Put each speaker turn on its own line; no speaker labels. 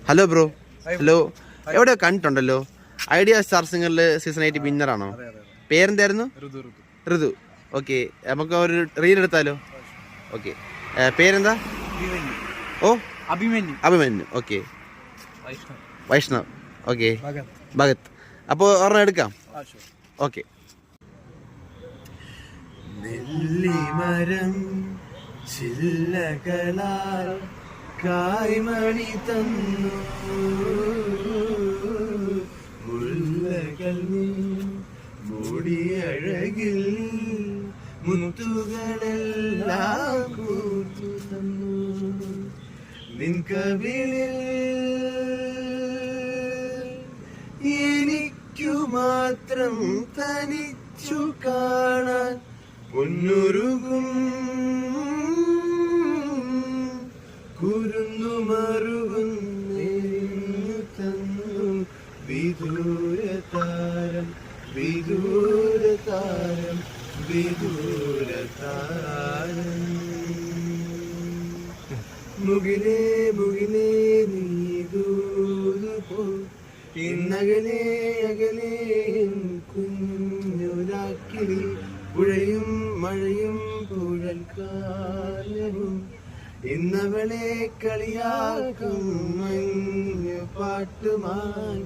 Hello bro. Hello, എവിടെയോ കണ്ടിട്ടുണ്ടല്ലോ. Idea star സിംഗറിൽ സീസൺ 8 വിന്നറാണോ? പേരെന്തായിരുന്നു? ഋതു. ഓക്കെ, നമുക്ക് ഒരു റീൽ എടുത്താലോ? ഓക്കെ, പേരെന്താ? ഓ, അഭിമന്യു. ഓക്കെ, വൈഷ്ണവ്. ഓക്കെ, ഭഗത്. അപ്പോൾ ഒരെണ്ണം എടുക്കാം. ഓക്കെ. നെല്ലിമരം ചില്ലകളാൽ കായ്മണി തന്നു, മുല്ലകൾ മൂടിയഴകിൽ മുത്തുകളെല്ലാം കൂർത്തു തന്നു. നിൻകവിളിൽ എനിക്കു മാത്രം തനിച്ചു കാണാൻ പൊന്നുരുകും കുരുന്നു മറുകുന്നു തന്നു. വിദൂരതാരം വിദൂരതാരം വിദൂരതാരം. മുകിലേ മുകിലേ നീ ദൂതുപോ, ഇന്നകലേ അകലേ കുഞ്ഞുരാക്കിളി. പുഴയും മഴയും പുഴൽക്കാലവും ഇന്നവളെ കളിയാക്കും മഞ്ഞു പാട്ടുമായി